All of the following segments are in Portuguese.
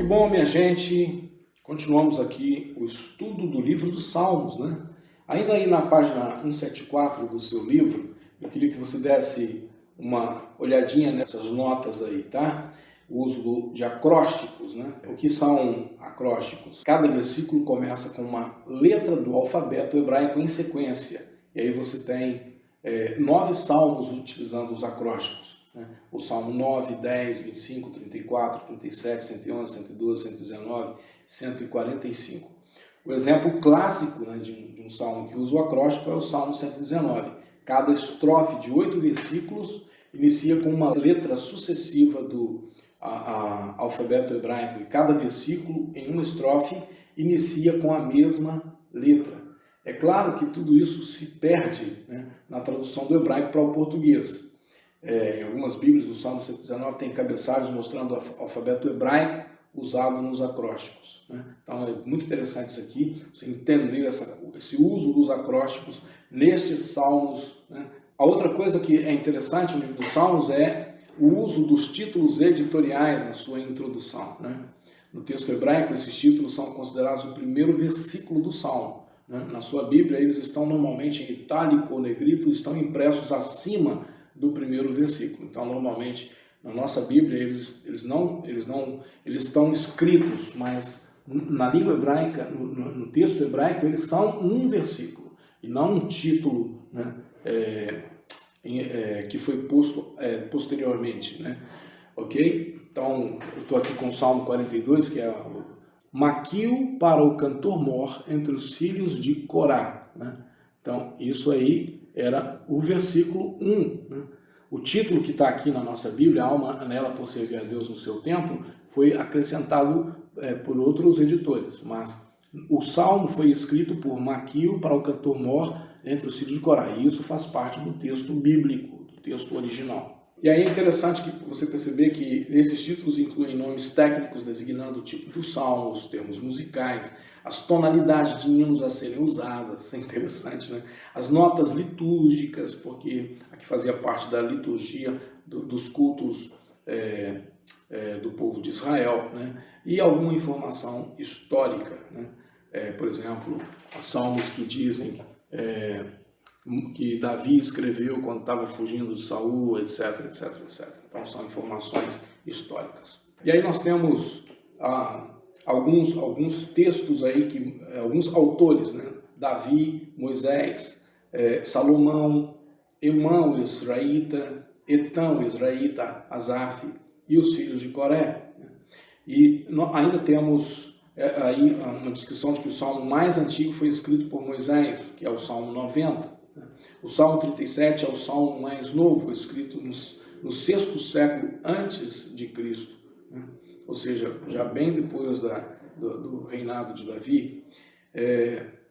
bom, minha gente, continuamos aqui o estudo do livro dos Salmos, né? Ainda aí na página 174 do seu livro, eu queria que você desse uma olhadinha nessas notas aí, tá? O uso de acrósticos, né? O que são acrósticos? Cada versículo começa com uma letra do alfabeto hebraico em sequência, e aí você tem 9 salmos utilizando os acrósticos. O Salmo 9, 10, 25, 34, 37, 111, 112, 119, 145. O exemplo clássico, né, de um salmo que usa o acróstico é o Salmo 119. Cada estrofe de 8 versículos inicia com uma letra sucessiva do alfabeto hebraico, e cada versículo em uma estrofe inicia com a mesma letra. É claro que tudo isso se perde, né, na tradução do hebraico para o português. Em algumas Bíblias, o Salmo 119 tem cabeçalhos mostrando o alfabeto hebraico usado nos acrósticos, né? Então é muito interessante isso aqui, você entender esse uso dos acrósticos nestes salmos, né? A outra coisa que é interessante no livro dos Salmos é o uso dos títulos editoriais na sua introdução, né? No texto hebraico, esses títulos são considerados o primeiro versículo do Salmo, né? Na sua Bíblia, eles estão normalmente em itálico ou negrito, estão impressos acima do primeiro versículo. Então, normalmente, na nossa Bíblia, eles estão escritos, mas na língua hebraica, no texto hebraico, eles são um versículo, e não um título, né, que foi posto posteriormente, né? Ok? Então, eu estou aqui com o Salmo 42, que é o Maquil para o cantor-mor entre os filhos de Corá, né? Então, isso aí era o versículo 1. Né? O título que está aqui na nossa Bíblia, Alma anela por servir a Deus no seu templo, foi acrescentado por outros editores, mas o Salmo foi escrito por Maquil para o cantor-mor entre os filhos de Corá, e isso faz parte do texto bíblico, do texto original. E aí é interessante que você perceber que esses títulos incluem nomes técnicos designando o tipo do salmo, os termos musicais, as tonalidades de hinos a serem usadas, é interessante, né? As notas litúrgicas, porque aqui fazia parte da liturgia dos cultos do povo de Israel, né? E alguma informação histórica, né? Por exemplo, salmos que dizem que Davi escreveu quando estava fugindo de Saul, etc, etc, etc. Então são informações históricas. E aí nós temos alguns textos aí, alguns autores, né? Davi, Moisés, Salomão, Emã, o israelita, Etã, o israelita, Asaf e os filhos de Coré. E ainda temos aí uma descrição de que o salmo mais antigo foi escrito por Moisés, que é o Salmo 90. O Salmo 37 é o salmo mais novo, escrito no 6º século antes de Cristo, né? Ou seja, já bem depois do reinado de Davi.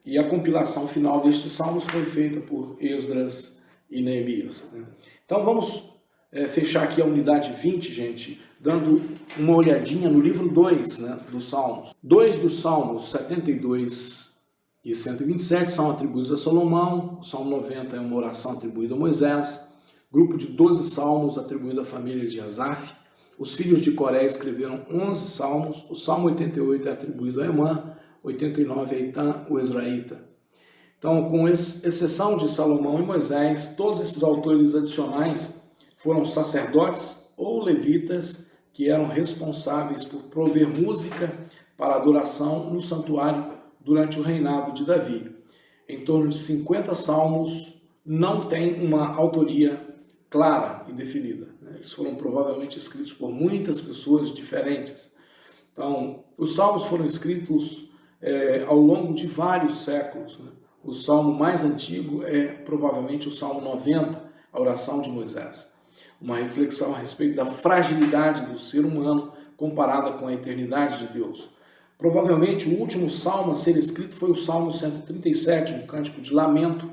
E a compilação final destes salmos foi feita por Esdras e Neemias, né? Então vamos fechar aqui a unidade 20, gente, dando uma olhadinha no livro 2, né, dos Salmos. 2 dos Salmos, 72 e 127, são atribuídos a Salomão. O Salmo 90 é uma oração atribuída a Moisés. Grupo de 12 salmos atribuído à família de Asaf. Os filhos de Coré escreveram 11 salmos. O Salmo 88 é atribuído a Emã, 89 a Etã, o israelita. Então, com exceção de Salomão e Moisés, todos esses autores adicionais foram sacerdotes ou levitas que eram responsáveis por prover música para adoração no santuário durante o reinado de Davi. Em torno de 50 salmos não têm uma autoria clara e definida. Eles foram provavelmente escritos por muitas pessoas diferentes. Então, os salmos foram escritos ao longo de vários séculos, né? O salmo mais antigo é provavelmente o Salmo 90, a oração de Moisés. Uma reflexão a respeito da fragilidade do ser humano comparada com a eternidade de Deus. Provavelmente o último salmo a ser escrito foi o Salmo 137, um cântico de lamento,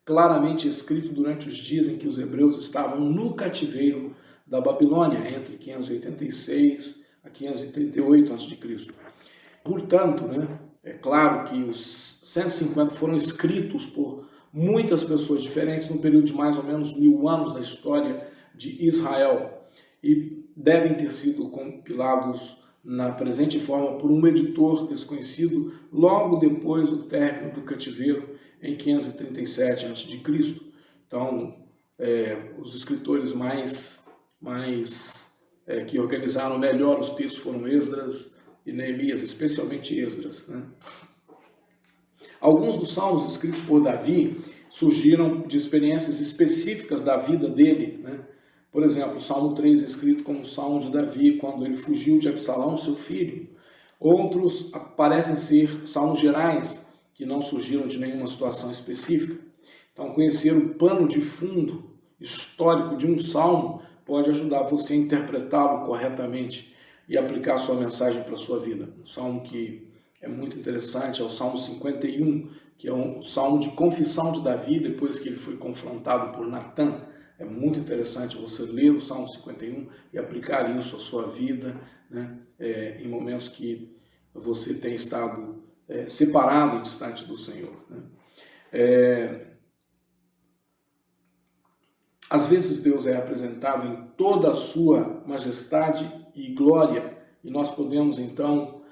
claramente escrito durante os dias em que os hebreus estavam no cativeiro da Babilônia, entre 586 a 538 a.C. Portanto, né, é claro que os 150 foram escritos por muitas pessoas diferentes no período de mais ou menos 1000 anos da história de Israel, e devem ter sido compilados na presente forma por um editor desconhecido logo depois do término do cativeiro em 537 a.C. Então, os escritores que organizaram melhor os textos foram Esdras e Neemias, especialmente Esdras, né? Alguns dos salmos escritos por Davi surgiram de experiências específicas da vida dele, né? Por exemplo, o Salmo 3 é escrito como o Salmo de Davi, quando ele fugiu de Absalão, seu filho. Outros parecem ser salmos gerais, que não surgiram de nenhuma situação específica. Então, conhecer o pano de fundo histórico de um salmo pode ajudar você a interpretá-lo corretamente e aplicar a sua mensagem para a sua vida. Um salmo que é muito interessante é o Salmo 51, que é um salmo de confissão de Davi, depois que ele foi confrontado por Natã. É muito interessante você ler o Salmo 51 e aplicar isso à sua vida, né? Em momentos que você tem estado separado e distante do Senhor, né? Às vezes Deus é apresentado em toda a sua majestade e glória, e nós podemos então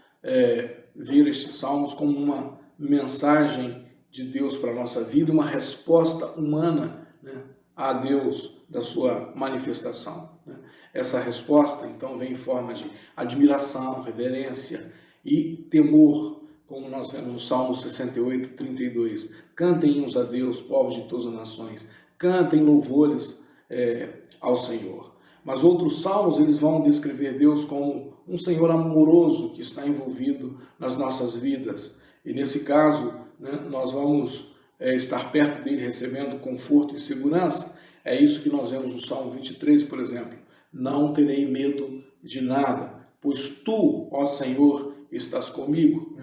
ver estes salmos como uma mensagem de Deus para a nossa vida, uma resposta humana, né, a Deus da sua manifestação, né? Essa resposta então vem em forma de admiração, reverência e temor, como nós vemos no Salmo 68, 32. Cantem hinos a Deus, povos de todas as nações, cantem louvores ao Senhor. Mas outros salmos eles vão descrever Deus como um Senhor amoroso que está envolvido nas nossas vidas. E nesse caso, né, nós vamos estar perto dele recebendo conforto e segurança. É isso que nós vemos no Salmo 23, por exemplo. Não terei medo de nada, pois tu, ó Senhor, estás comigo.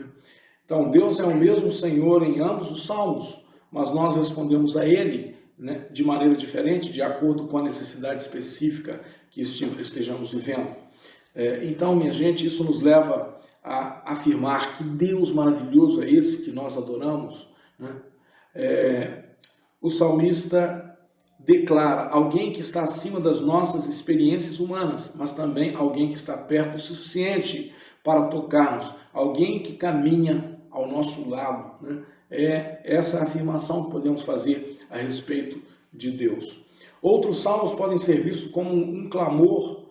Então, Deus é o mesmo Senhor em ambos os salmos, mas nós respondemos a ele, né, de maneira diferente, de acordo com a necessidade específica que estejamos vivendo. Então, minha gente, isso nos leva a afirmar que Deus maravilhoso é esse que nós adoramos, né? O salmista declara alguém que está acima das nossas experiências humanas, mas também alguém que está perto o suficiente para tocar-nos, alguém que caminha ao nosso lado, né? É essa afirmação que podemos fazer a respeito de Deus. Outros salmos podem ser vistos como um clamor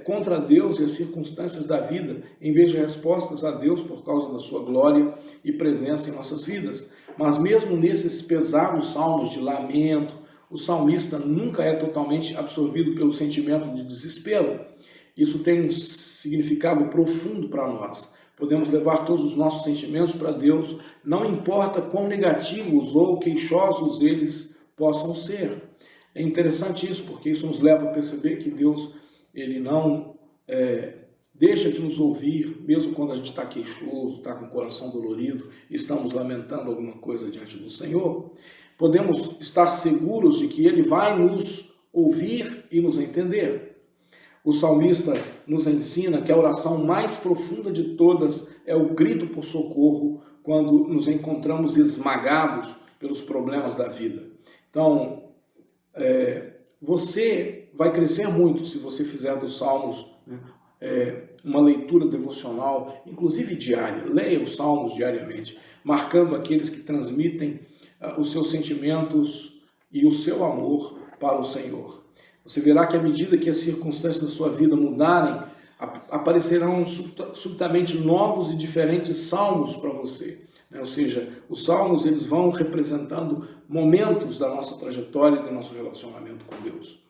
contra Deus e as circunstâncias da vida, em vez de respostas a Deus por causa da sua glória e presença em nossas vidas. Mas mesmo nesses pesados salmos de lamento, o salmista nunca é totalmente absorvido pelo sentimento de desespero. Isso tem um significado profundo para nós. Podemos levar todos os nossos sentimentos para Deus, não importa quão negativos ou queixosos eles possam ser. É interessante isso, porque isso nos leva a perceber que Deus ele não deixa de nos ouvir, mesmo quando a gente está queixoso, está com o coração dolorido, estamos lamentando alguma coisa diante do Senhor. Podemos estar seguros de que Ele vai nos ouvir e nos entender. O salmista nos ensina que a oração mais profunda de todas é o grito por socorro quando nos encontramos esmagados pelos problemas da vida. Então, você vai crescer muito se você fizer dos salmos, né, uma leitura devocional, inclusive diária. Leia os salmos diariamente, marcando aqueles que transmitem os seus sentimentos e o seu amor para o Senhor. Você verá que à medida que as circunstâncias da sua vida mudarem, aparecerão subitamente novos e diferentes salmos para você. Ou seja, os salmos eles vão representando momentos da nossa trajetória e do nosso relacionamento com Deus.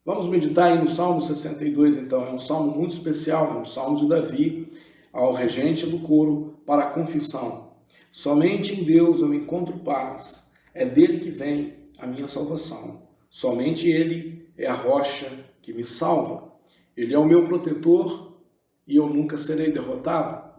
Vamos meditar aí no Salmo 62, então. É um salmo muito especial, é um salmo de Davi, ao regente do coro, para a confissão. Somente em Deus eu encontro paz, é dele que vem a minha salvação. Somente ele é a rocha que me salva. Ele é o meu protetor e eu nunca serei derrotado.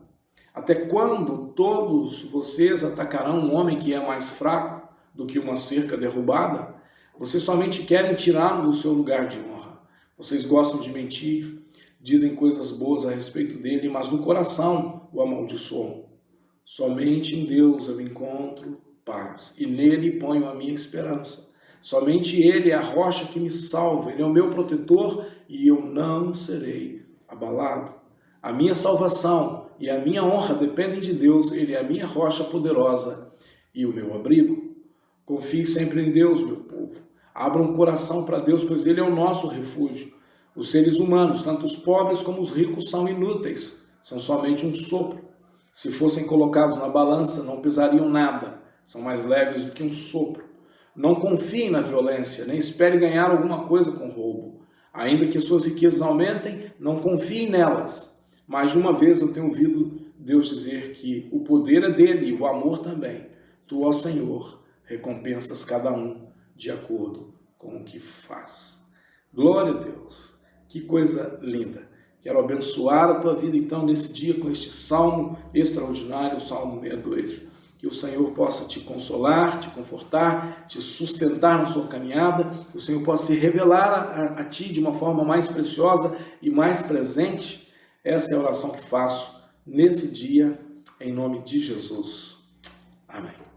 Até quando todos vocês atacarão um homem que é mais fraco do que uma cerca derrubada? Vocês somente querem tirá-lo do seu lugar de honra. Vocês gostam de mentir, dizem coisas boas a respeito dele, mas no coração o amaldiçoam. Somente em Deus eu encontro paz, e nele ponho a minha esperança. Somente ele é a rocha que me salva, ele é o meu protetor, e eu não serei abalado. A minha salvação e a minha honra dependem de Deus, Ele é a minha rocha poderosa e o meu abrigo. Confie sempre em Deus, meu povo. Abra um coração para Deus, pois Ele é o nosso refúgio. Os seres humanos, tanto os pobres como os ricos, são inúteis, são somente um sopro. Se fossem colocados na balança, não pesariam nada, são mais leves do que um sopro. Não confiem na violência, nem espere ganhar alguma coisa com roubo. Ainda que suas riquezas aumentem, não confiem nelas. Mais de uma vez eu tenho ouvido Deus dizer que o poder é dele e o amor também. Tu, ó Senhor, recompensas cada um de acordo com o que faz. Glória a Deus! Que coisa linda! Quero abençoar a tua vida então nesse dia com este salmo extraordinário, o Salmo 62. Que o Senhor possa te consolar, te confortar, te sustentar na sua caminhada, que o Senhor possa se revelar a ti de uma forma mais preciosa e mais presente. Essa é a oração que faço nesse dia, em nome de Jesus. Amém.